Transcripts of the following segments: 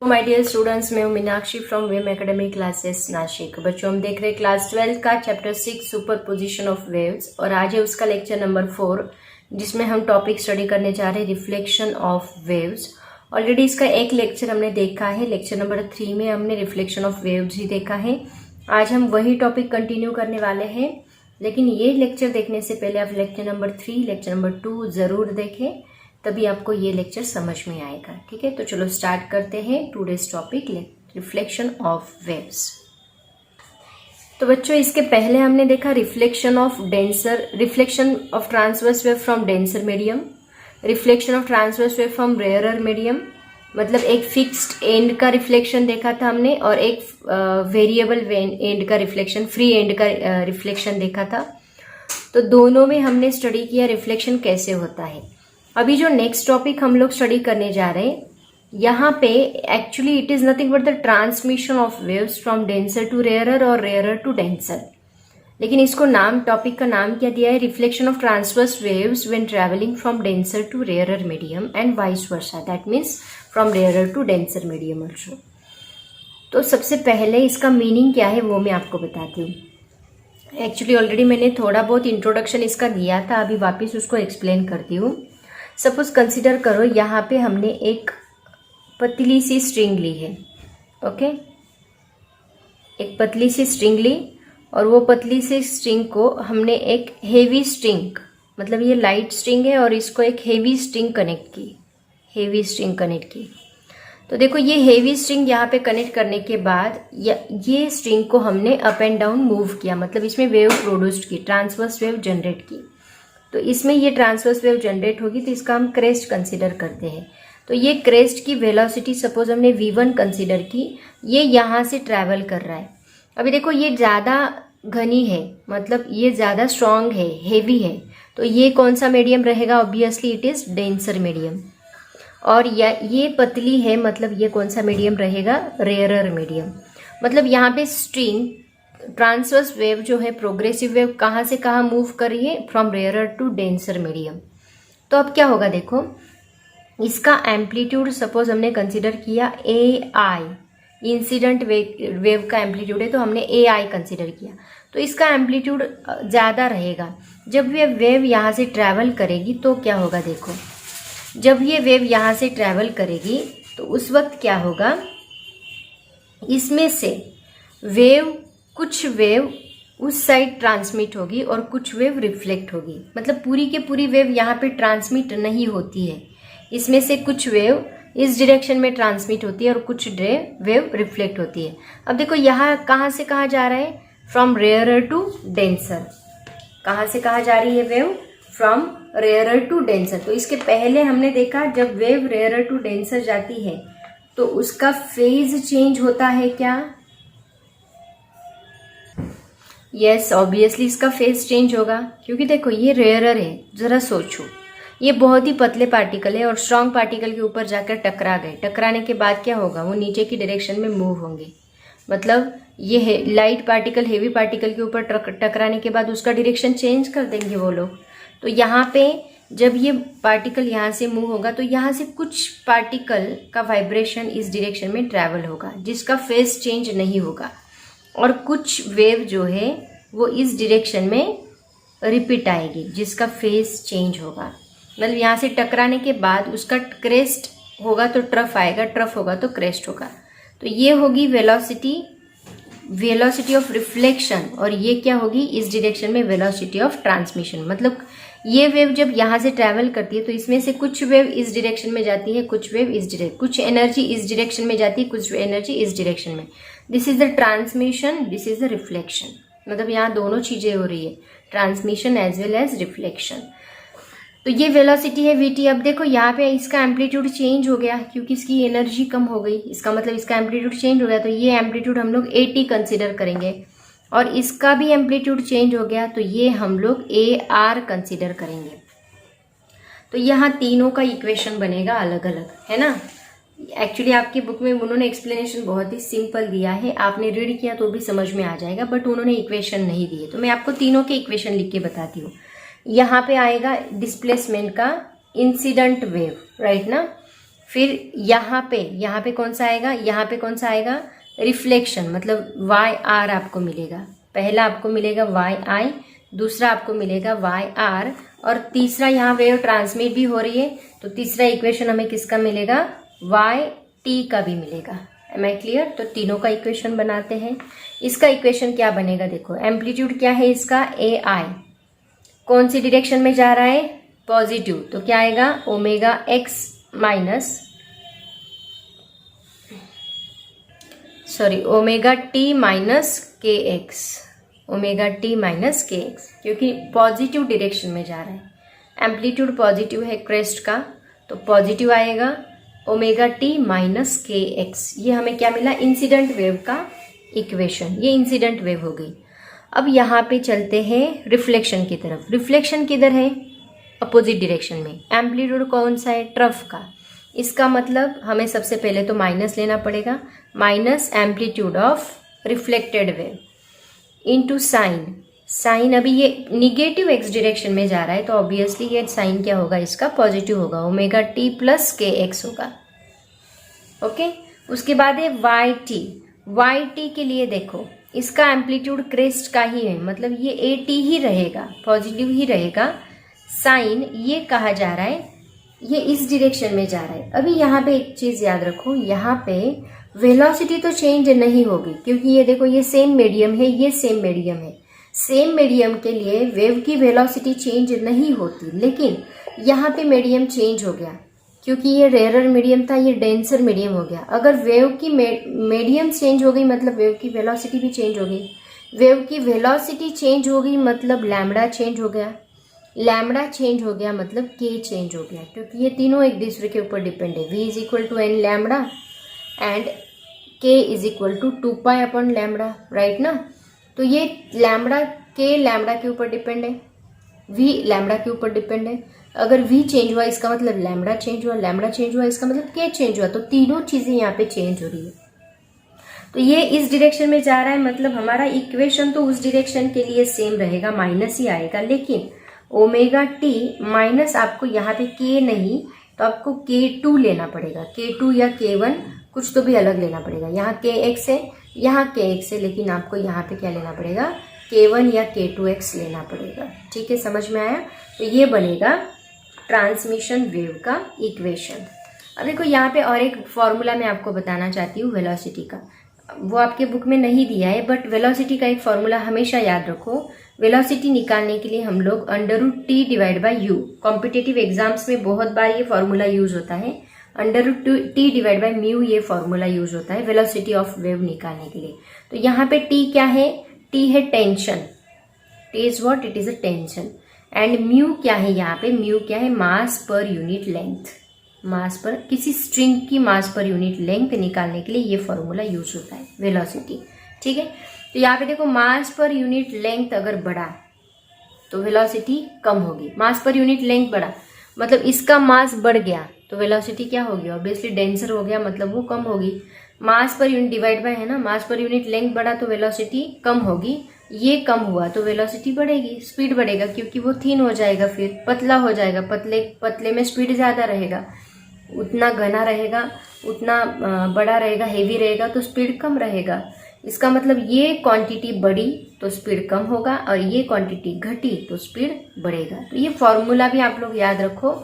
My dear students, मैं हूं Meenakshi from वेम एकेडमी क्लासेस नासिक। बच्चों, हम देख रहे हैं क्लास 12 का चैप्टर 6 सुपरपोजिशन ऑफ वेव्स और आज है उसका लेक्चर नंबर 4 जिसमें हम टॉपिक स्टडी करने जा रहे हैं रिफ्लेक्शन ऑफ वेव्स। ऑलरेडी इसका एक लेक्चर हमने देखा है, लेक्चर नंबर 3 में हमने रिफ्लेक्शन ऑफ वेव्स ही देखा है। आज हम वही टॉपिक कंटिन्यू करने वाले हैं, लेकिन ये लेक्चर देखने से पहले आप लेक्चर नंबर 3 लेक्चर नंबर 2 जरूर देखें, तभी आपको ये लेक्चर समझ में आएगा। ठीक है, तो चलो स्टार्ट करते हैं today's topic reflection of waves. तो बच्चों, इसके पहले हमने देखा reflection of transverse wave from denser medium, reflection of transverse wave from rarer medium, मतलब एक फिक्स्ड एंड का रिफ्लेक्शन देखा था हमने और एक वेरिएबल एंड का रिफ्लेक्शन, फ्री एंड का रिफ्लेक्शन देखा था। तो दोनों में हमने स्टडी किया रिफ्लेक्शन कैसे होता है। अभी जो नेक्स्ट टॉपिक हम लोग स्टडी करने जा रहे हैं, यहाँ पे actually it is nothing but the transmission of waves from denser to rarer और रेयरर टू डेंसर। लेकिन इसको टॉपिक का नाम क्या दिया है, reflection of transverse waves when travelling from denser to rarer medium and vice versa, that means from rarer to denser medium also. तो सबसे पहले इसका मीनिंग क्या है वो मैं आपको बताती हूँ। एक्चुअली ऑलरेडी मैंने थोड़ा बहुत इंट्रोडक्शन इसका दिया था, अभी वापस उसको एक्सप्लेन करती हूँ। सपोज कंसिडर करो यहाँ पे हमने एक पतली सी स्ट्रिंग ली है, ओके, एक पतली सी स्ट्रिंग ली और वो पतली सी स्ट्रिंग को हमने एक हेवी स्ट्रिंग, मतलब ये लाइट स्ट्रिंग है और इसको एक हेवी स्ट्रिंग कनेक्ट की। तो देखो ये हेवी स्ट्रिंग यहाँ पे कनेक्ट करने के बाद ये स्ट्रिंग को हमने अप एंड डाउन मूव किया, मतलब इसमें वेव प्रोड्यूस्ड की, ट्रांसवर्स वेव जनरेट की। तो इसमें ये ट्रांसवर्स वेव जनरेट होगी तो इसका हम क्रेस्ट कंसीडर करते हैं। तो ये क्रेस्ट की वेलोसिटी सपोज हमने v1 कंसीडर की, ये यहाँ से ट्रैवल कर रहा है। अभी देखो ये ज़्यादा घनी है, मतलब ये ज़्यादा स्ट्रॉन्ग है, हेवी है, तो ये कौन सा मीडियम रहेगा, obviously it is denser medium. और ये पतली है, मतलब ये कौन सा मीडियम रहेगा, रेयरर मीडियम। मतलब यहाँ पे स्ट्रिंग ट्रांसवर्स वेव जो है, प्रोग्रेसिव वेव कहाँ से कहाँ मूव कर रही है, from rarer to denser medium. तो अब क्या होगा, देखो इसका एम्पलीट्यूड सपोज हमने कंसीडर किया AI, इंसिडेंट वेव का एम्पलीट्यूड है तो हमने AI कंसीडर किया। तो इसका एम्पलीट्यूड ज़्यादा रहेगा। जब ये वेव यहाँ से ट्रैवल करेगी तो क्या होगा, देखो जब ये वेव यहाँ से ट्रैवल करेगी तो उस वक्त क्या होगा, इसमें से कुछ वेव उस साइड ट्रांसमिट होगी और कुछ वेव रिफ्लेक्ट होगी। मतलब पूरी के पूरी वेव यहाँ पे ट्रांसमिट नहीं होती है, इसमें से कुछ वेव इस डायरेक्शन में ट्रांसमिट होती है और कुछ वेव रिफ्लेक्ट होती है। अब देखो यहाँ कहाँ से कहाँ जा रहा है, फ्रॉम रेयरर टू डेंसर। कहाँ से कहाँ जा रही है wave, from rarer to denser. तो इसके पहले हमने देखा जब वेव रेयरर टू डेंसर जाती है तो उसका फेज चेंज होता है क्या, यस ऑब्वियसली इसका फेज चेंज होगा, क्योंकि देखो ये रेयरर है। जरा सोचो, ये बहुत ही पतले पार्टिकल है और स्ट्रॉन्ग पार्टिकल के ऊपर जाकर टकरा गए। टकराने के बाद क्या होगा, वो नीचे की डायरेक्शन में मूव होंगे। मतलब ये लाइट पार्टिकल हेवी पार्टिकल के ऊपर टकराने के बाद उसका डायरेक्शन चेंज कर देंगे वो लोग। तो यहाँ पे जब ये पार्टिकल यहाँ से मूव होगा तो यहाँ से कुछ पार्टिकल का वाइब्रेशन इस डायरेक्शन में ट्रैवल होगा जिसका फेज चेंज नहीं होगा, और कुछ वेव जो है वो इस डायरेक्शन में रिपीट आएगी जिसका फेज चेंज होगा। मतलब यहाँ से टकराने के बाद उसका क्रेस्ट होगा तो ट्रफ आएगा, ट्रफ होगा तो क्रेस्ट होगा। तो ये होगी वेलोसिटी ऑफ रिफ्लेक्शन, और ये क्या होगी इस डायरेक्शन में वेलोसिटी ऑफ ट्रांसमिशन। मतलब ये वेव जब यहाँ से ट्रैवल करती है तो इसमें से कुछ वेव इस डायरेक्शन में जाती है, कुछ एनर्जी इस डायरेक्शन में जाती है, कुछ एनर्जी इस डायरेक्शन में। This is the transmission, this is the reflection. मतलब यहाँ दोनों चीजें हो रही है, transmission as well as reflection. तो ये वेलोसिटी है vt। अब देखो यहाँ पे इसका एम्पलीट्यूड चेंज हो गया क्योंकि इसकी एनर्जी कम हो गई, इसका मतलब इसका एम्पलीट्यूड चेंज हो गया। तो ये एम्पलीट्यूड हम लोग AT कंसिडर करेंगे, और इसका भी एम्पलीट्यूड चेंज हो गया तो ये हम लोग AR कंसिडर करेंगे। तो यहाँ तीनों का इक्वेशन बनेगा अलग अलग, है ना। एक्चुअली आपकी बुक में उन्होंने एक्सप्लेनेशन बहुत ही सिंपल दिया है, आपने रीड किया तो भी समझ में आ जाएगा, बट उन्होंने इक्वेशन नहीं दिए। तो मैं आपको तीनों के इक्वेशन लिख के बताती हूँ। यहाँ पे आएगा डिस्प्लेसमेंट का इंसिडेंट वेव, राइट ना। फिर यहाँ पे कौन सा आएगा, यहाँ पे कौन सा आएगा, रिफ्लेक्शन, मतलब वाई आर आपको मिलेगा। पहला आपको मिलेगा वाई आई, दूसरा आपको मिलेगा वाई आर, और तीसरा यहाँ वेव ट्रांसमिट भी हो रही है, तो तीसरा इक्वेशन हमें किसका मिलेगा, वाई टी का भी मिलेगा। Am I clear? तो तीनों का इक्वेशन बनाते हैं। इसका इक्वेशन क्या बनेगा, देखो एम्पलीट्यूड क्या है इसका, ए आई, कौन सी डायरेक्शन में जा रहा है, पॉजिटिव, तो क्या आएगा, omega x minus omega T minus के एक्स, ओमेगा टी माइनस के एक्स, क्योंकि पॉजिटिव डायरेक्शन में जा रहा है, एम्पलीट्यूड पॉजिटिव है क्रेस्ट का, तो पॉजिटिव आएगा ओमेगा टी माइनस के एक्स। ये हमें क्या मिला, इंसिडेंट वेव का इक्वेशन, ये इंसिडेंट वेव हो गई। अब यहाँ पे चलते हैं रिफ्लेक्शन की तरफ। रिफ्लेक्शन किधर है, अपोजिट डायरेक्शन में। एम्पलीट्यूड कौन सा है, ट्रफ का। इसका मतलब हमें सबसे पहले तो माइनस लेना पड़ेगा, minus amplitude of reflected wave into sine अभी ये निगेटिव एक्स डायरेक्शन में जा रहा है, तो ऑब्वियसली ये साइन क्या होगा, इसका पॉजिटिव होगा, ओमेगा टी प्लस के एक्स होगा। ओके, उसके बाद है वाई टी के लिए देखो, इसका एम्पलीट्यूड क्रेस्ट का ही है, मतलब ये ए टी ही रहेगा, पॉजिटिव ही रहेगा। साइन ये कहा जा रहा है, ये इस डायरेक्शन में जा रहा है। अभी यहाँ पे एक चीज याद रखो, यहाँ पे वेलोसिटी तो चेंज नहीं होगी, क्योंकि ये देखो ये सेम मीडियम है, ये सेम मीडियम है। सेम मीडियम के लिए वेव की वेलोसिटी चेंज नहीं होती, लेकिन यहाँ पे मीडियम चेंज हो गया, क्योंकि ये रेयरर मीडियम था, ये डेंसर मीडियम हो गया। अगर वेव की मीडियम चेंज हो गई, मतलब वेव की वेलोसिटी भी चेंज हो गई। वेव की वेलोसिटी चेंज हो गई, मतलब लैम्बडा चेंज हो गया। लैम्बडा चेंज हो गया मतलब के चेंज हो गया, क्योंकि ये तीनों एक दूसरे के ऊपर डिपेंड है। v is equal to n lambda and k is equal to 2 pi upon lambda, right ना। तो ये लैम्बडा के लैम्बडा के ऊपर डिपेंड है, v लैम्बडा के ऊपर डिपेंड है। अगर v चेंज हुआ इसका मतलब लैम्बडा चेंज हुआ, लैम्बडा चेंज हुआ इसका मतलब k चेंज हुआ, तो तीनों चीजें यहाँ पे चेंज हो रही है। तो ये इस डायरेक्शन में जा रहा है, मतलब हमारा इक्वेशन तो उस डायरेक्शन के लिए सेम रहेगा, माइनस ही आएगा। लेकिन ओमेगा टी माइनस आपको यहाँ पे के नहीं, तो आपको K2 लेना पड़ेगा, K2 या K1 कुछ तो भी अलग लेना पड़ेगा। यहाँ KX है, यहाँ KX है, लेकिन आपको यहाँ पे क्या लेना पड़ेगा, K1 या K2X लेना पड़ेगा। ठीक है, समझ में आया? तो ये बनेगा ट्रांसमिशन वेव का इक्वेशन। अब देखो यहाँ पे और एक फॉर्मूला मैं आपको बताना चाहती हूँ वेलोसिटी का, वो आपके बुक में नहीं दिया है, बट वेलोसिटी का एक फॉर्मूला हमेशा याद रखो। वेलोसिटी निकालने के लिए हम लोग √T divide by U, competitive exams में बहुत बार ये फॉर्मूला यूज होता है। √T डिवाइड बाय म्यू ये फॉर्मूला यूज होता है वेलोसिटी ऑफ वेव निकालने के लिए। तो यहाँ पे T क्या है, T है tension, T is what, it is a tension. And mu क्या है, यहाँ पे म्यू क्या है, मास पर यूनिट लेंथ। मास पर, किसी स्ट्रिंग की मास पर यूनिट लेंथ निकालने के लिए ये फॉर्मूला यूज होता है वेलोसिटी। ठीक है, तो यहाँ पे देखो मास पर यूनिट लेंथ अगर बढ़ा तो वेलोसिटी कम होगी। मास पर यूनिट लेंथ बढ़ा मतलब इसका मास बढ़ गया तो वेलोसिटी क्या होगी, ऑब्वियसली डेंसर हो गया, मतलब वो कम होगी। मास पर यूनिट डिवाइड बाय है ना, मास पर यूनिट लेंथ बढ़ा तो वेलोसिटी कम होगी, ये कम हुआ तो वेलोसिटी बढ़ेगी, स्पीड बढ़ेगा, क्योंकि वो थिन हो जाएगा, फिर पतला हो जाएगा। पतले में स्पीड ज्यादा रहेगा, उतना घना रहेगा, उतना बड़ा रहेगा, हेवी रहेगा, तो स्पीड कम रहेगा। इसका मतलब ये क्वांटिटी बढ़ी तो स्पीड कम होगा, और ये क्वांटिटी घटी तो स्पीड बढ़ेगा। तो ये फॉर्मूला भी आप लोग याद रखो।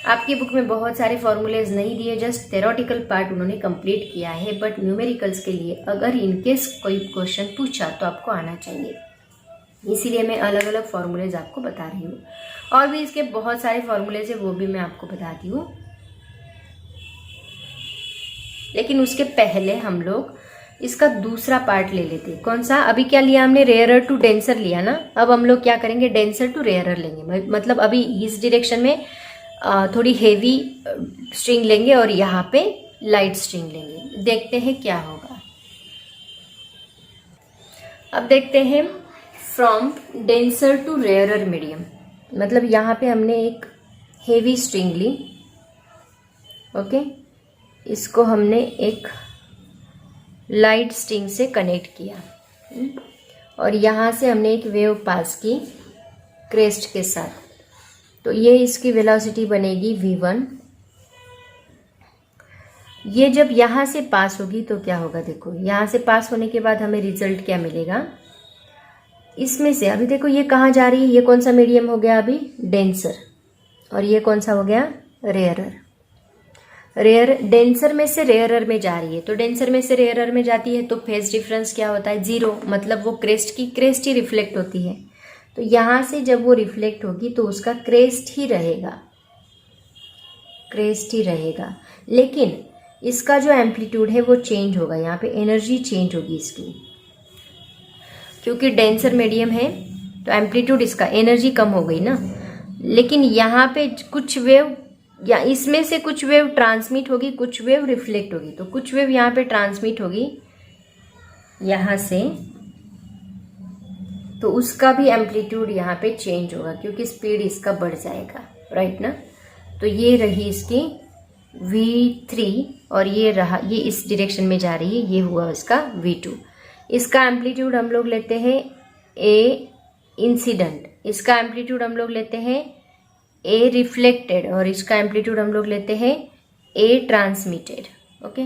आपकी बुक में बहुत सारे फॉर्मूलेज नहीं दिए, जस्ट थेरोटिकल पार्ट उन्होंने कंप्लीट किया है, बट न्यूमेरिकल्स के लिए अगर इनकेस कोई क्वेश्चन पूछा तो आपको आना चाहिए, इसीलिए मैं अलग अलग फॉर्मूलेज आपको बता रही हूँ। और भी इसके बहुत सारे फॉर्मूलेज है, वो भी मैं आपको बताती हूँ। लेकिन उसके पहले हम लोग इसका दूसरा पार्ट ले लेते हैं। कौन सा, अभी क्या लिया हमने, रेयरर टू डेंसर लिया ना। अब हम लोग क्या करेंगे, डेंसर टू रेयरर लेंगे। मतलब अभी इस डायरेक्शन में थोड़ी हेवी स्ट्रिंग लेंगे और यहाँ पे लाइट स्ट्रिंग लेंगे। देखते हैं क्या होगा। अब देखते हैं from denser to rarer medium, मतलब यहाँ पे हमने एक हेवी स्ट्रिंग ली, ओके, इसको हमने एक लाइट स्ट्रिंग से कनेक्ट किया, और यहाँ से हमने एक वेव पास की क्रेस्ट के साथ। तो ये इसकी वेलोसिटी बनेगी v1, ये जब यहाँ से पास होगी तो क्या होगा, देखो यहाँ से पास होने के बाद हमें रिजल्ट क्या मिलेगा, इसमें से अभी देखो ये कहाँ जा रही है, ये कौन सा मीडियम हो गया अभी, डेंसर, और ये कौन सा हो गया, रेयरर। डेंसर में से रेयरर में जा रही है, तो डेंसर में से रेयरर में जाती है तो फेज डिफरेंस क्या होता है, 0, मतलब वो क्रेस्ट की क्रेस्ट ही रिफ्लेक्ट होती है। तो यहाँ से जब वो रिफ्लेक्ट होगी तो उसका क्रेस्ट ही रहेगा, लेकिन इसका जो एम्पलीट्यूड है वो चेंज होगा, यहाँ पे एनर्जी चेंज होगी इसकी, क्योंकि डेंसर मीडियम है तो एम्पलीट्यूड इसका एनर्जी कम हो गई ना। लेकिन यहाँ पे कुछ वेव या इसमें से कुछ वेव ट्रांसमिट होगी, कुछ वेव रिफ्लेक्ट होगी, तो कुछ वेव यहाँ पे ट्रांसमिट होगी यहाँ से, तो उसका भी एम्पलीट्यूड यहाँ पे चेंज होगा क्योंकि स्पीड इसका बढ़ जाएगा, राइट ना। तो ये रही इसकी v3 और ये रहा, ये इस डायरेक्शन में जा रही है, ये हुआ इसका v2। इसका एम्पलीट्यूड हम लोग लेते हैं a इंसिडेंट, इसका एम्पलीट्यूड हम लोग लेते हैं a रिफ्लेक्टेड, और इसका एम्पलीट्यूड हम लोग लेते हैं a ट्रांसमिटेड। ओके,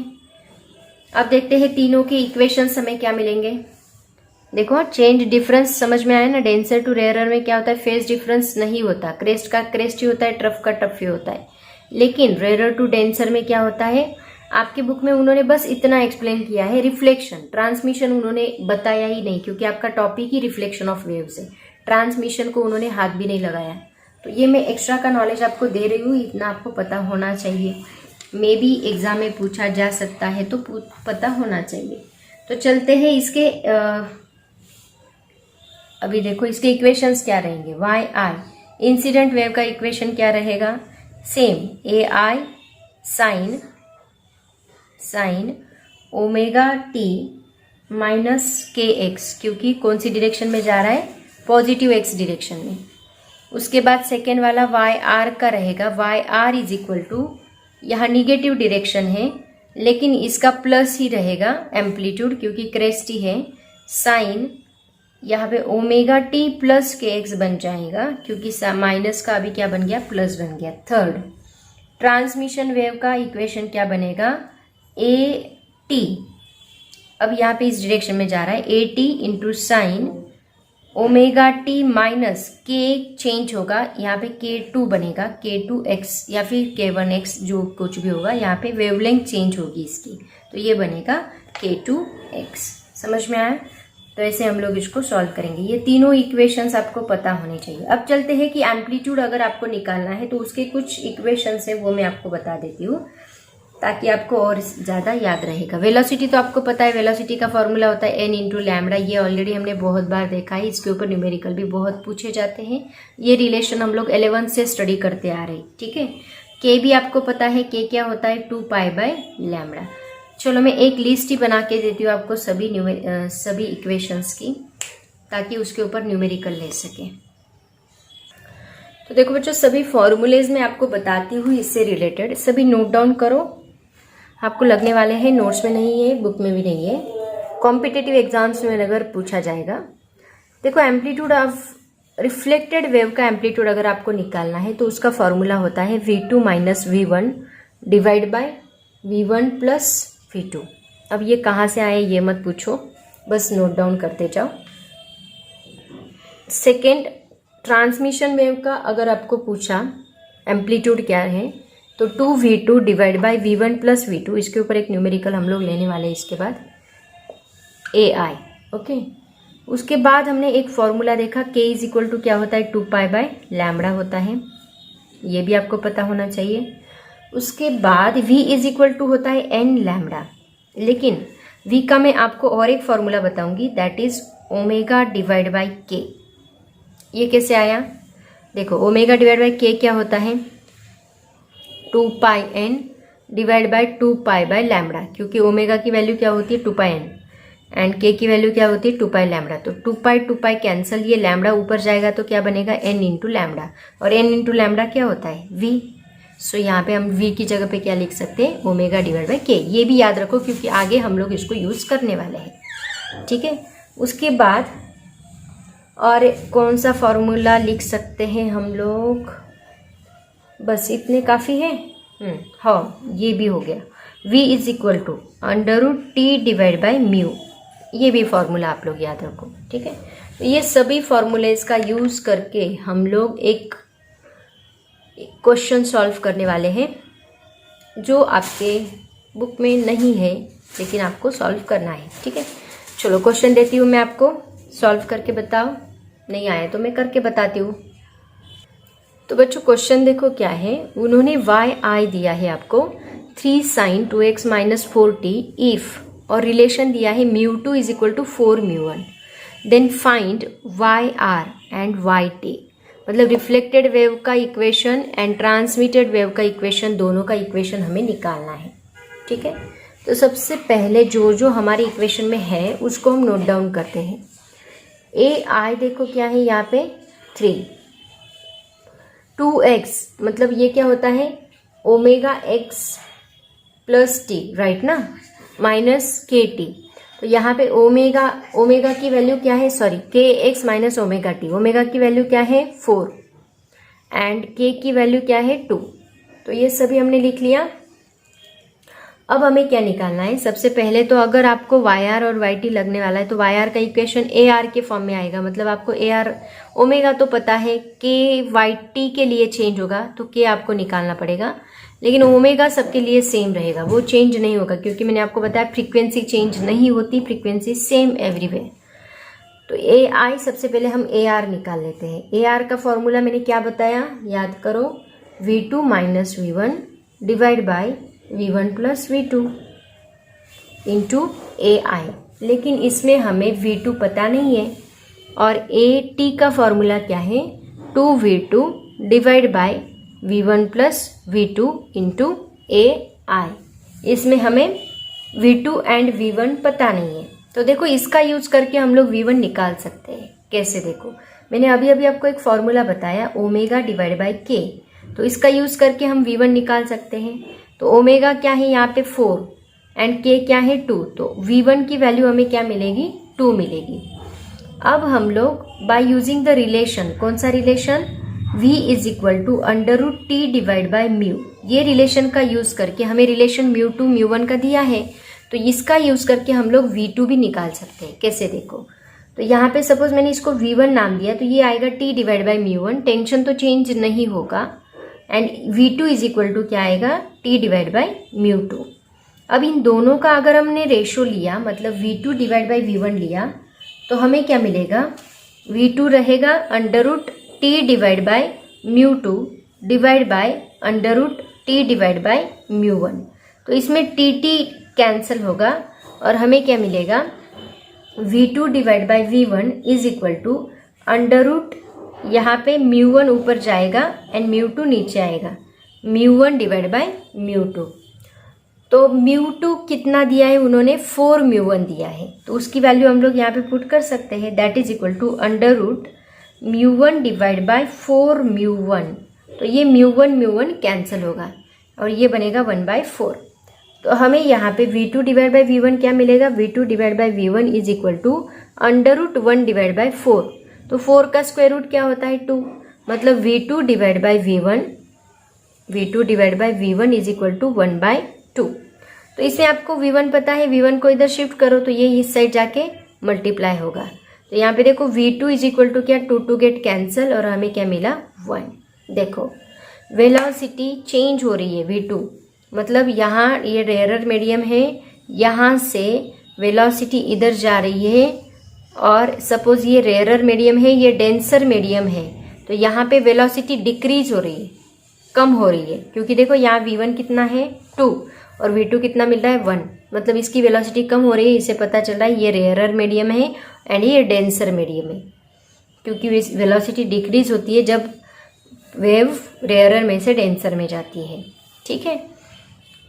अब देखते हैं तीनों के इक्वेशंस हमें क्या मिलेंगे। देखो चेंज डिफरेंस समझ में आया ना, डेंसर टू रेयरर में क्या होता है, फेज डिफरेंस नहीं होता, क्रेस्ट का क्रेस्ट ही होता है, ट्रफ का ट्रफ ही होता है। लेकिन रेयरर टू डेंसर में क्या होता है, आपके बुक में उन्होंने बस इतना एक्सप्लेन किया है, रिफ्लेक्शन, ट्रांसमिशन उन्होंने बताया ही नहीं, क्योंकि आपका topic he reflection of waves है, ट्रांसमिशन को उन्होंने हाथ भी नहीं लगाया। तो ये मैं एक्स्ट्रा का नॉलेज आपको दे रही हूँ, इतना आपको पता होना चाहिए, मे बी एग्जाम में पूछा जा सकता है तो पता होना चाहिए। तो चलते हैं इसके अभी देखो इसके इक्वेशंस क्या रहेंगे। वाई आई इंसिडेंट वेव का इक्वेशन क्या रहेगा, सेम ए आई साइन ओमेगा टी माइनस के एक्स, क्योंकि कौन सी डायरेक्शन में जा रहा है, पॉजिटिव एक्स डायरेक्शन में। उसके बाद सेकेंड वाला वाई आर का रहेगा, Y R is equal to, यहाँ निगेटिव डायरेक्शन है लेकिन इसका प्लस ही रहेगा एम्पलीट्यूड, क्योंकि क्रेस्ट ही है, साइन यहाँ पे ओमेगा टी प्लस के एक्स बन जाएगा, क्योंकि माइनस का अभी क्या बन गया, प्लस बन गया। थर्ड ट्रांसमिशन वेव का इक्वेशन क्या बनेगा, ए टी, अब यहाँ पे इस डायरेक्शन में जा रहा है, A T into sine omega T minus के चेंज होगा, यहाँ पे के टू बनेगा, के टू एक्स या फिर के वन एक्स, जो कुछ भी होगा, यहाँ पे वेवलेंथ चेंज होगी इसकी, तो ये बनेगा के टू एक्स। समझ में आया। तो ऐसे हम लोग इसको सॉल्व करेंगे। ये तीनों इक्वेशंस आपको पता होने चाहिए। अब चलते हैं कि एम्पलीट्यूड अगर आपको निकालना है तो उसके कुछ इक्वेशंस है वो मैं आपको बता देती हूँ ताकि आपको और ज़्यादा याद रहेगा। वेलोसिटी तो आपको पता है, वेलोसिटी का फॉर्मूला होता है n इंटू लैम्बडा, ये ऑलरेडी हमने बहुत बार देखा है, इसके ऊपर न्यूमेरिकल भी बहुत पूछे जाते हैं। ये रिलेशन हम लोग 11 से स्टडी करते आ रहे हैं, ठीक है। k भी आपको पता है, k क्या होता है, 2π/λ। चलो मैं एक लिस्ट ही बना के देती हूँ आपको सभी इक्वेशंस की, ताकि उसके ऊपर न्यूमेरिकल ले सके। तो देखो बच्चों, सभी फॉर्मूलेज मैं आपको बताती हूँ इससे रिलेटेड, सभी नोट डाउन करो, आपको लगने वाले हैं, नोट्स में नहीं है, बुक में भी नहीं है, कॉम्पिटिटिव एग्जाम्स में अगर पूछा जाएगा। देखो एम्पलीट्यूड ऑफ रिफ्लेक्टेड वेव का एम्पलीट्यूड अगर आपको निकालना है तो उसका फॉर्मूला होता है v2 minus v1 divide by v1 plus v2। अब ये कहाँ से आए ये मत पूछो, बस नोट डाउन करते जाओ। सेकेंड, ट्रांसमिशन वेव का अगर आपको पूछा एम्पलीट्यूड क्या है तो 2v2 divide by v1 plus v2, इसके ऊपर एक न्यूमेरिकल हम लोग लेने वाले हैं इसके बाद ai, ओके। उसके बाद हमने एक फॉर्मूला देखा k इज इक्वल टू क्या होता है, 2π/λ होता है, ये भी आपको पता होना चाहिए। उसके बाद v इज इक्वल टू होता है n लैम्बडा, लेकिन v का मैं आपको और एक फॉर्मूला बताऊंगी, that is omega divide by k। ये कैसे आया, देखो ओमेगा डिवाइड बाय k क्या होता है, 2πn डिवाइड बाय 2π/λ, क्योंकि ओमेगा की वैल्यू क्या होती है 2πn एंड k की वैल्यू क्या होती है 2π/λ। तो 2π कैंसल, ये लैम्बडा ऊपर जाएगा तो क्या बनेगा n इंटू लैम्बडा, और n इंटू लैम्बडा क्या होता है v। सो यहाँ पे हम v की जगह पे क्या लिख सकते हैं, ओमेगा डिवाइड बाय k। ये भी याद रखो क्योंकि आगे हम लोग इसको यूज़ करने वाले हैं, ठीक है। उसके बाद और कौन सा फॉर्मूला लिख सकते हैं हम लोग, बस इतने काफ़ी है। हाँ, ये भी हो गया, v is equal to under root T divide by mu. ये भी फॉर्मूला आप लोग याद रखो, ठीक है। तो ये सभी फॉर्मूलेज का यूज़ करके हम लोग एक क्वेश्चन सॉल्व करने वाले हैं जो आपके बुक में नहीं है, लेकिन आपको सॉल्व करना है, ठीक है। चलो क्वेश्चन देती हूँ मैं आपको, सॉल्व करके बताओ। नहीं आया तो मैं करके बताती हूँ। तो बच्चों क्वेश्चन देखो क्या है, उन्होंने वाई आई दिया है आपको 3 sin 2x minus 4t if, और रिलेशन दिया है μ2 is equal to 4 μ1, then find Y R and Y T. मतलब रिफ्लेक्टेड वेव का इक्वेशन एंड ट्रांसमिटेड वेव का इक्वेशन, दोनों का इक्वेशन हमें निकालना है, ठीक है। तो सबसे पहले जो जो हमारे इक्वेशन में है उसको हम नोट डाउन करते हैं। ए आई देखो क्या है यहाँ पे 3, 2x मतलब ये क्या होता है omega x plus T, right ना, माइनस के टी। तो यहाँ पे ओमेगा की वैल्यू क्या है, सॉरी के x minus omega T, omega की वैल्यू क्या है 4 एंड के की वैल्यू क्या है 2। तो ये सभी हमने लिख लिया। अब हमें क्या निकालना है, सबसे पहले तो अगर आपको वाई आर और वाई टी लगने वाला है तो वाई आर का इक्वेशन ए आर के फॉर्म में आएगा। मतलब आपको ए आर ओमेगा तो पता है, के वाई टी के लिए चेंज होगा तो के आपको निकालना पड़ेगा, लेकिन ओमेगा सबके लिए सेम रहेगा, वो चेंज नहीं होगा, क्योंकि मैंने आपको बताया फ्रीक्वेंसी चेंज नहीं होती, फ्रीक्वेंसी सेम एवरीवेयर। तो ए आई सबसे पहले हम ए आर निकाल लेते हैं। ए आर का फॉर्मूला मैंने क्या बताया, याद करो, V2 minus V1 divide by V1 plus V2 into A I. लेकिन इसमें हमें V2 पता नहीं है, और ए टी का फॉर्मूला क्या है 2V2 divide by V1 plus V2 into A I. इसमें हमें V2 एंड V1 पता नहीं है, तो देखो इसका यूज करके हम लोग V1 निकाल सकते हैं। कैसे, देखो मैंने अभी अभी आपको एक फॉर्मूला बताया ओमेगा डिवाइड बाई के, तो इसका यूज करके हम V1 निकाल सकते हैं। तो ओमेगा क्या है यहाँ पे 4 एंड के क्या है 2, तो V1 की वैल्यू हमें क्या मिलेगी 2 मिलेगी। अब हम लोग बाय यूजिंग द रिलेशन, कौन सा relation, V is equal to under root T divide by mu, ये रिलेशन का यूज करके हमें रिलेशन μ2 μ1 का दिया है, तो इसका यूज करके हम लोग V2 भी निकाल सकते हैं। कैसे, देखो तो यहाँ पे सपोज मैंने इसको V1 नाम दिया, तो ये आएगा t डिवाइड बाई μ1, टेंशन तो चेंज नहीं होगा, and V2 is equal to क्या आएगा t डिवाइड बाई μ2। अब इन दोनों का अगर हमने रेशो लिया, मतलब V2 डिवाइड बाई V1 लिया, तो हमें क्या मिलेगा, V2 रहेगा under root T divide by μ2 divide by under root T divide by μ1। तो इसमें टी कैंसिल होगा और हमें क्या मिलेगा, V2 divide by V1 is equal to under root, यहाँ पे μ1 ऊपर जाएगा एंड μ2 नीचे आएगा, μ1 डिवाइड बाई μ2। तो μ2 कितना दिया है उन्होंने 4 μ1 दिया है, तो उसकी वैल्यू हम लोग यहाँ पे पुट कर सकते हैं, that is equal to under root μ1 divide by 4 μ1। तो ये μ1 कैंसिल होगा और ये बनेगा 1/4। तो हमें यहाँ पे V2 डिवाइड बाई V1 क्या मिलेगा, V2 divide by V1 is equal to under root 1 divide by 4। तो 4 का स्क्वायर रूट क्या होता है 2, मतलब V2 divide by V1 is equal to 1/2। तो इसमें आपको V1 पता है, V1 को इधर शिफ्ट करो तो ये इस साइड जाके मल्टीप्लाई होगा। तो यहाँ पे देखो V2 इज इक्वल टू क्या, 2 गेट कैंसिल और हमें क्या मिला 1। देखो वेलोसिटी चेंज हो रही है V2, मतलब यहाँ ये रेयरर मीडियम है, यहाँ से वेलोसिटी इधर जा रही है, और सपोज ये रेयरर मीडियम है, ये डेंसर मीडियम है, तो यहाँ पे वेलोसिटी डिक्रीज हो रही है, कम हो रही है, क्योंकि देखो यहाँ V1 कितना है 2 और V2 कितना मिल रहा है 1, मतलब इसकी वेलोसिटी कम हो रही है। इससे पता चल रहा है ये रेयरर मीडियम है एंड ये डेंसर मीडियम है, क्योंकि वेलोसिटी डिक्रीज होती है जब वेव रेयरर में से डेंसर में जाती है, ठीक है,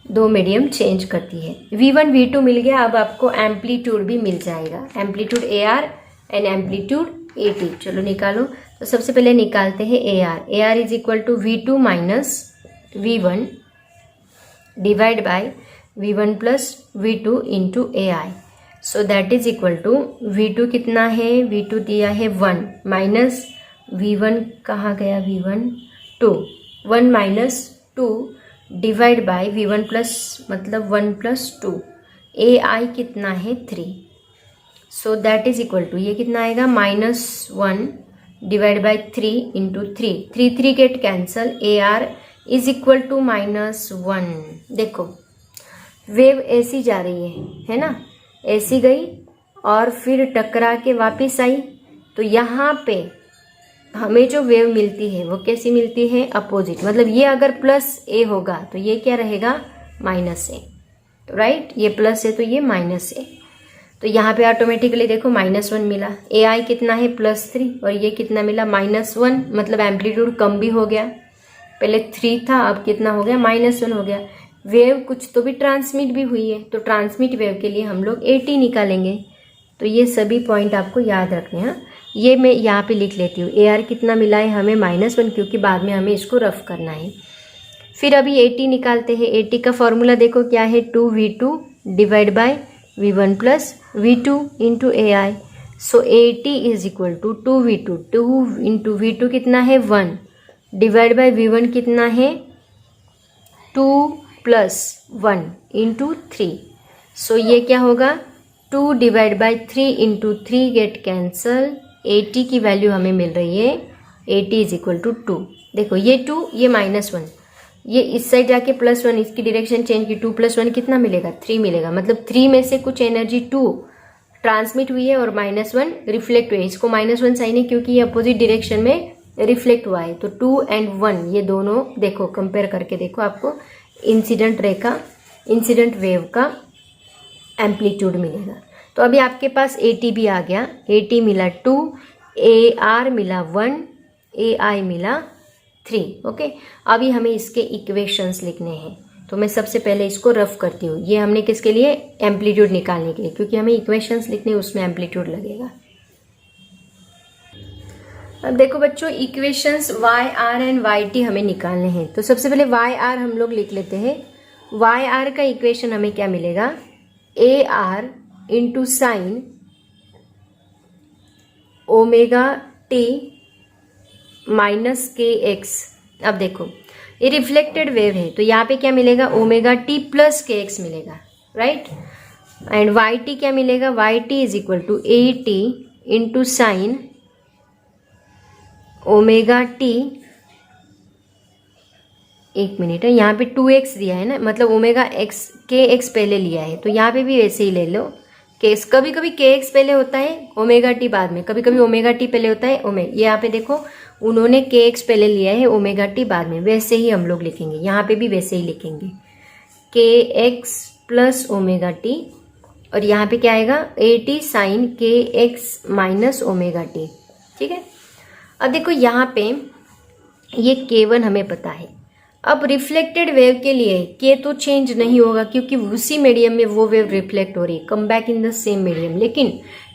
दो मीडियम चेंज करती है। V1 V2 मिल गया, अब आपको एम्पलीट्यूड भी मिल जाएगा, amplitude AR and amplitude AT। चलो निकालो। तो सबसे पहले निकालते हैं AR is equal to V2 minus V1 divide by V1 plus V2 into AI। So that is equal to V2 कितना है, V2 दिया है 1 माइनस V1 कहाँ गया, V1 2, 1 minus 2 divide by V1 plus मतलब 1 प्लस 2, AI कितना है 3, so that is equal to ये कितना आएगा -1 divide by 3 into 3 get cancel, AR is equal to -1। देखो वेव ऐसी जा रही है ना, ऐसी गई और फिर टकरा के वापस आई, तो यहाँ पे हमें जो वेव मिलती है वो कैसी मिलती है, अपोजिट। मतलब ये अगर +A होगा तो ये क्या रहेगा -A, राइट। ये प्लस है तो ये -A, तो यहाँ पे ऑटोमेटिकली देखो -1 मिला। AI कितना है +3 और ये कितना मिला -1, मतलब एम्पलीट्यूड कम भी हो गया, पहले 3 था अब कितना हो गया -1 हो गया। वेव कुछ तो भी ट्रांसमिट भी हुई है, तो ट्रांसमिट वेव के लिए हम लोग AT निकालेंगे। तो ये सभी पॉइंट आपको याद रखने हैं। ये मैं यहाँ पे लिख लेती हूँ, AR कितना मिला है हमें -1, क्योंकि बाद में हमें इसको रफ करना है। फिर अभी AT निकालते हैं। AT का फॉर्मूला देखो क्या है, 2V2 divide by V1 plus V2 into AI। So AT is equal to 2V2, 2 into V2 कितना है 1 डिवाइड बाय V1 कितना है 2 प्लस 1 इंटू 3। सो ये क्या होगा 2 divide by 3 into 3 get cancel, AT की वैल्यू हमें मिल रही है, AT इज इक्वल टू 2। देखो ये 2 ये -1, ये इस साइड जाके +1, इसकी डायरेक्शन चेंज की, 2 + 1 कितना मिलेगा 3 मिलेगा। मतलब 3 में से कुछ एनर्जी 2 ट्रांसमिट हुई है और -1 रिफ्लेक्ट हुई है। इसको -1 साइन है क्योंकि ये अपोजिट डायरेक्शन में रिफ्लेक्ट हुआ है। तो 2 और 1 ये दोनों देखो कंपेयर करके देखो, आपको इंसिडेंट रे का, इंसिडेंट वेव का एम्पलीट्यूड मिलेगा। तो अभी आपके पास AT भी आ गया, AT मिला 2, AR मिला 1, AI मिला 3। ओके, अभी हमें इसके इक्वेशंस लिखने हैं, तो मैं सबसे पहले इसको रफ करती हूँ। ये हमने किसके लिए, एम्पलीट्यूड निकालने के लिए, क्योंकि हमें इक्वेशंस लिखने उसमें एम्पलीट्यूड लगेगा। अब देखो बच्चों, इक्वेशंस YR एंड YT हमें निकालने हैं। तो सबसे पहले YR हम लोग लिख लेते हैं। YR का इक्वेशन हमें क्या मिलेगा, AR into sine ω_t -kx। अब देखो ये रिफ्लेक्टेड वेव है, तो यहाँ पे क्या मिलेगा ω_t + kx मिलेगा, राइट। एंड YT क्या मिलेगा, YT is equal to AT into sine ω_t। एक मिनट है, यहाँ पे 2x दिया है ना, मतलब kx पहले लिया है, तो यहाँ पे भी वैसे ही ले लो। केस कभी कभी kx पहले होता है ω_t बाद में, कभी कभी ω_t पहले होता है ये यहाँ पे देखो उन्होंने kx पहले लिया है ω_t बाद में, वैसे ही हम लोग लिखेंगे, यहाँ पे भी वैसे ही लिखेंगे kx + ω_t, और यहाँ पे क्या आएगा AT साइन kx -ω_t। ठीक है, अब देखो यहाँ पे ये k1 हमें पता है। अब रिफ्लेक्टेड वेव के लिए के तो चेंज नहीं होगा, क्योंकि उसी मीडियम में वो वेव रिफ्लेक्ट हो रही है, come back in the same medium. लेकिन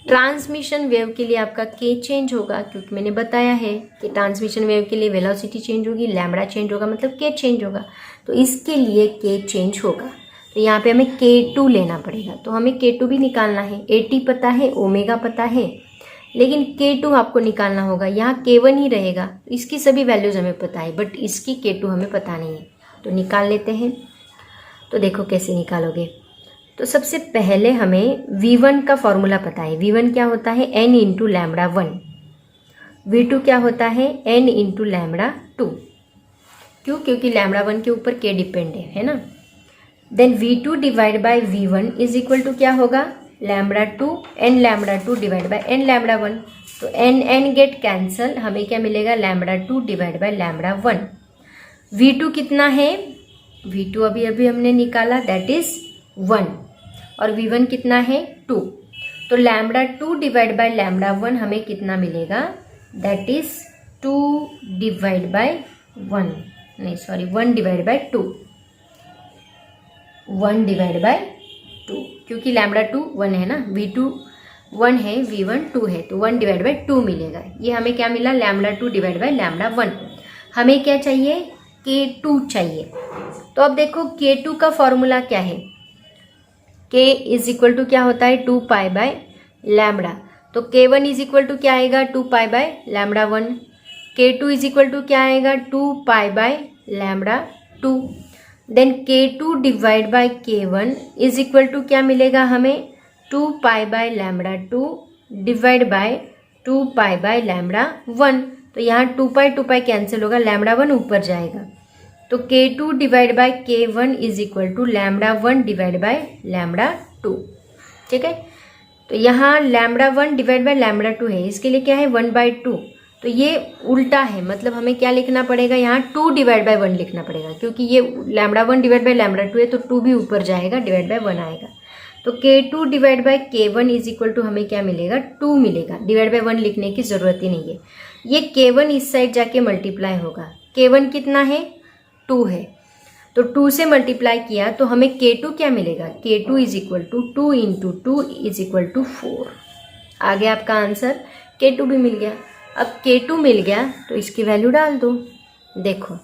ट्रांसमिशन वेव के लिए आपका के चेंज होगा, क्योंकि मैंने बताया है कि ट्रांसमिशन वेव के लिए वेलोसिटी चेंज होगी, लैम्बडा चेंज होगा, मतलब के चेंज होगा, तो इसके लिए के चेंज होगा। तो यहाँ पे हमें K2 लेना पड़ेगा, तो हमें K2 भी निकालना है। AT पता है, ओमेगा पता है, लेकिन K2 आपको निकालना होगा। यहाँ K1 ही रहेगा, इसकी सभी वैल्यूज हमें पता है, बट इसकी K2 हमें पता नहीं है, तो निकाल लेते हैं। तो देखो कैसे निकालोगे। तो सबसे पहले हमें V1 का फॉर्मूला पता है। V1 क्या होता है, n इंटू λ1। V2 क्या होता है, n इंटू λ2। क्यों, क्योंकि λ1 के ऊपर K डिपेंड है ना। Then V2 divide by V1 is equal to क्या होगा, λ2 n λ2 डिवाइड बाय n λ1। तो n गेट कैंसल, हमें क्या मिलेगा λ2 डिवाइड बाय λ1। V2 कितना है, V2 अभी हमने निकाला, दैट इज 1, और V1 कितना है 2। तो λ2 डिवाइड बाय λ1 हमें कितना मिलेगा, दैट इज 2 डिवाइड बाय 1, नहीं sorry 1 divide by 2, 1 divide by 2, क्योंकि λ2 1 है ना, V2 1 है, V1 2 है, तो 1 डिवाइड बाय 2 मिलेगा। ये हमें क्या मिला, λ2 डिवाइड बाय λ1। हमें क्या चाहिए, K2 चाहिए। तो अब देखो K2 का फॉर्मूला क्या है, K इज इक्वल टू क्या होता है 2 पाई बाय लैम्बडा। तो K1 इज इक्वल टू क्या आएगा 2 पाई by λ1। K2 is equal to क्या आएगा 2 पाई बाय λ2। Then K2 divide by K1 is equal to क्या मिलेगा हमें 2 पाई by lambda 2 divide by 2 pi by lambda 1। तो यहाँ 2 पाई कैंसिल होगा, लैम्बडा 1 ऊपर जाएगा। तो K2 divide by K1 is equal to lambda 1 divide by lambda 2। ठीक है, तो यहाँ लैम्बडा 1 डिवाइड बाय लैम्बडा 2 है, इसके लिए क्या है 1/2। तो ये उल्टा है, मतलब हमें क्या लिखना पड़ेगा यहाँ 2 डिवाइड बाय 1 लिखना पड़ेगा, क्योंकि ये लैम्बडा 1 डिवाइड बाय लैम्बडा 2 है तो 2 भी ऊपर जाएगा, डिवाइड बाय 1 आएगा। तो K2 divide by K1 is equal to हमें क्या मिलेगा 2 मिलेगा, डिवाइड बाय 1 लिखने की ज़रूरत ही नहीं है। ये K1 इस साइड जाके मल्टीप्लाई होगा, K1 कितना है 2 है, तो 2 से मल्टीप्लाई किया तो हमें K2 क्या मिलेगा, K2 is equal to 2 into 2 is equal to 4। आ गया आपका आंसर, K2 भी मिल गया। अब K2 मिल गया तो इसकी वैल्यू डाल दो। देखो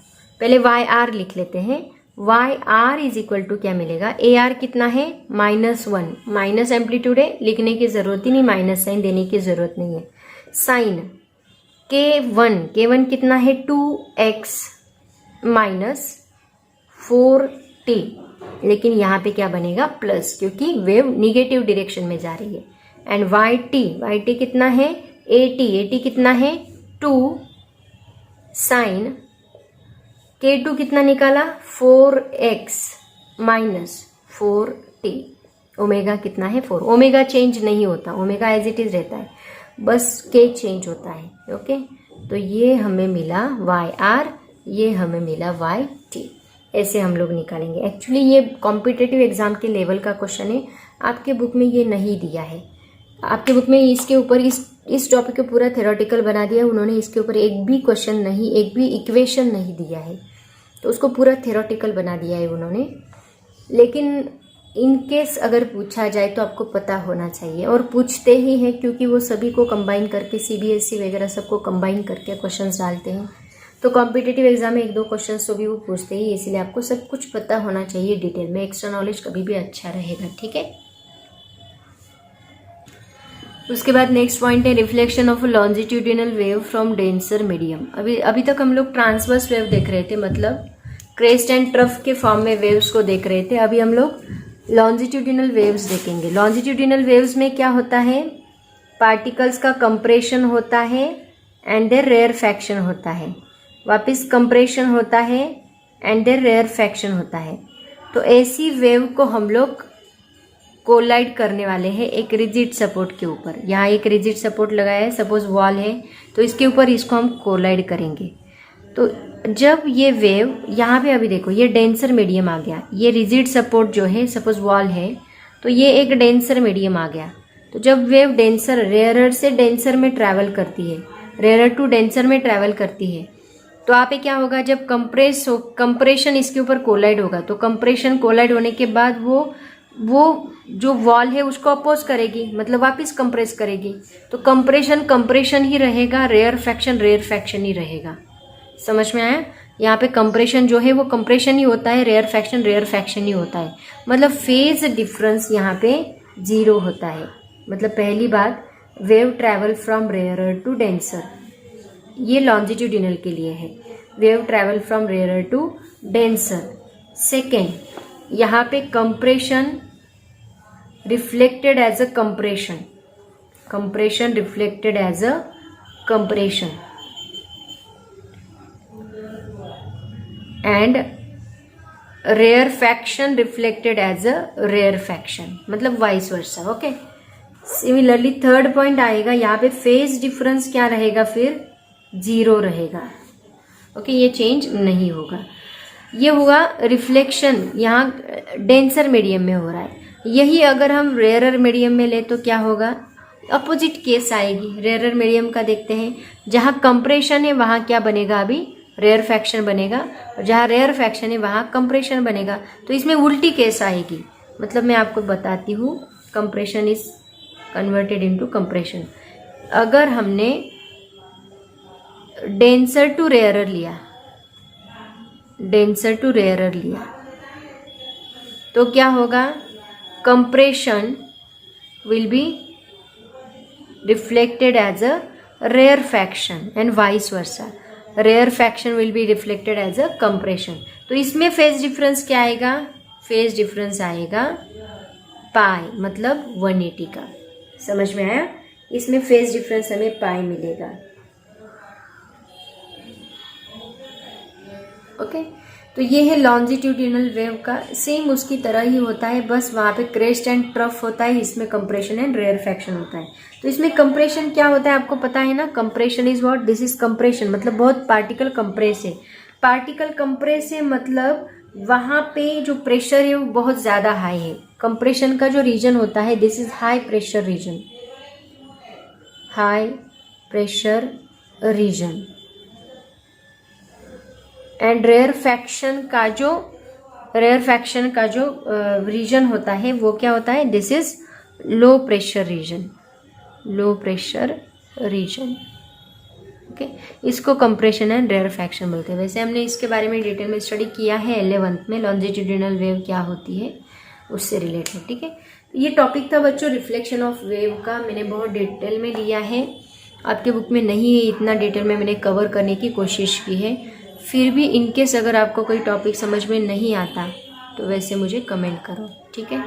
पहले YR लिख लेते हैं, YR इज इक्वल टू क्या मिलेगा, AR कितना है -1, माइनस एम्पलीट्यूड है, लिखने की ज़रूरत ही नहीं, माइनस साइन देने की ज़रूरत नहीं है। साइन K1 कितना है 2x माइनस 4t, लेकिन यहाँ पे क्या बनेगा प्लस, क्योंकि वेव निगेटिव डायरेक्शन में जा रही है। एंड YT कितना है 80 कितना है 2 साइन K2 कितना निकाला 4x माइनस 4t। ओमेगा कितना है 4, ओमेगा चेंज नहीं होता, ओमेगा एज इट इज रहता है, बस K चेंज होता है। ओके, तो ये हमें मिला YR, ये हमें मिला YT। ऐसे हम लोग निकालेंगे। एक्चुअली ये कॉम्पिटिटिव एग्जाम के लेवल का क्वेश्चन है, आपके बुक में ये नहीं दिया है। आपके बुक में इसके ऊपर इस टॉपिक को पूरा थ्योरेटिकल बना दिया है उन्होंने, इसके ऊपर एक भी क्वेश्चन नहीं, एक भी इक्वेशन नहीं दिया है, तो उसको पूरा थ्योरेटिकल बना दिया है उन्होंने। लेकिन इन केस अगर पूछा जाए तो आपको पता होना चाहिए, और पूछते ही हैं क्योंकि वो सभी को कंबाइन करके CBSE वगैरह सबको कंबाइन करके क्वेश्चंस डालते हैं। तो कॉम्पिटिटिव एग्जाम में 1-2 क्वेश्चंस तो भी वो पूछते ही, इसलिए आपको सब कुछ पता होना चाहिए डिटेल में। एक्स्ट्रा नॉलेज कभी भी अच्छा रहेगा। ठीक है, उसके बाद नेक्स्ट पॉइंट है reflection of longitudinal wave from denser medium. अभी तक हम लोग ट्रांसवर्स वेव देख रहे थे, मतलब क्रेस्ट एंड ट्रफ के फॉर्म में वेव्स को देख रहे थे। अभी हम लोग लॉन्जिट्यूडिनल वेव्स देखेंगे। लॉन्जिट्यूडिनल वेव्स में क्या होता है, पार्टिकल्स का कंप्रेशन होता है एंड देयर रेयरफैक्शन होता है, वापस कंप्रेशन होता है एंड देयर रेयरफैक्शन होता है। तो ऐसी वेव को हम लोग कोलाइड करने वाले हैं एक रिजिड सपोर्ट के ऊपर। यहाँ एक रिजिड सपोर्ट लगाया है, सपोज वॉल है, तो इसके ऊपर इसको हम कोलाइड करेंगे। तो जब ये वेव यहाँ पे, अभी देखो ये डेंसर मीडियम आ गया, ये रिजिड सपोर्ट जो है सपोज वॉल है, तो ये एक डेंसर मीडियम आ गया। तो जब वेव डेंसर रेयरर से डेंसर में ट्रैवल करती है, रेयरर टू डेंसर में ट्रैवल करती है, तो यहाँ पे क्या होगा, जब कंप्रेशन इसके ऊपर कोलाइड होगा, तो कंप्रेशन कोलाइड होने के बाद वो जो वॉल है उसको अपोज करेगी, मतलब वापस कंप्रेस करेगी। तो कंप्रेशन ही रहेगा, रेयरफैक्शन ही रहेगा। समझ में आया? यहाँ पे कंप्रेशन जो है वो कंप्रेशन ही होता है, रेयरफैक्शन ही होता है, मतलब फेज डिफरेंस यहाँ पे 0 होता है। मतलब पहली बात, wave travel from rarer to denser, ये लॉन्जिट्यूडिनल के लिए है, wave travel from rarer to denser. Second, यहाँ पे compression reflected as a compression reflected as a compression and rarefaction reflected as a rarefaction, मतलब vice versa. Okay, similarly third point आएगा, यहाँ पे फेज डिफरेंस क्या रहेगा, फिर 0 रहेगा। ओके, ये चेंज नहीं होगा। ये हुआ रिफ्लेक्शन, यहाँ डेंसर मीडियम में हो रहा है। यही अगर हम रेयरर मीडियम में ले तो क्या होगा, अपोजिट केस आएगी। रेयरर मीडियम का देखते हैं, जहाँ कंप्रेशन है वहाँ क्या बनेगा, अभी रेयरफैक्शन बनेगा, और जहाँ रेयरफैक्शन है वहाँ कंप्रेशन बनेगा। तो इसमें उल्टी केस आएगी। मतलब मैं आपको बताती हूँ, compression is converted into compression. अगर हमने डेंसर टू रेयरर लिया तो क्या होगा, compression will be reflected as a rarefaction and vice versa, rarefaction will be reflected as a compression. तो इसमें फेज डिफरेंस क्या आएगा, फेज डिफरेंस आएगा पाई, मतलब 180 का। समझ में आया? इसमें फेज डिफरेंस हमें पाई मिलेगा। ओके, तो ये है लॉन्जिट्यूडिनल वेव का, सेम उसकी तरह ही होता है, बस वहाँ पे क्रेस्ट एंड ट्रफ होता है, इसमें कंप्रेशन एंड रेयरफैक्शन होता है। तो इसमें कंप्रेशन क्या होता है आपको पता है ना, compression is what, this is compression, मतलब बहुत पार्टिकल कंप्रेस है। पार्टिकल कंप्रेस है मतलब वहाँ पे जो प्रेशर है वो बहुत ज़्यादा हाई है। कंप्रेशन का जो रीजन होता है, this is high pressure region, high pressure region. And rarefaction का जो रीजन होता है वो क्या होता है, this is low pressure region, low pressure region. Okay, इसको कंप्रेशन एंड रेयरफैक्शन बोलते हैं। वैसे हमने इसके बारे में डिटेल में स्टडी किया है 11th में, लॉन्जिट्यूडिनल वेव क्या होती है उससे रिलेटेड। ठीक है, ये टॉपिक था बच्चों रिफ्लेक्शन ऑफ वेव का, मैंने बहुत डिटेल में लिया है, आपके बुक में नहीं है इतना डिटेल में मैंने कवर करने की कोशिश की है। फिर भी इनकेस अगर आपको कोई टॉपिक समझ में नहीं आता तो वैसे मुझे कमेंट करो, ठीक है।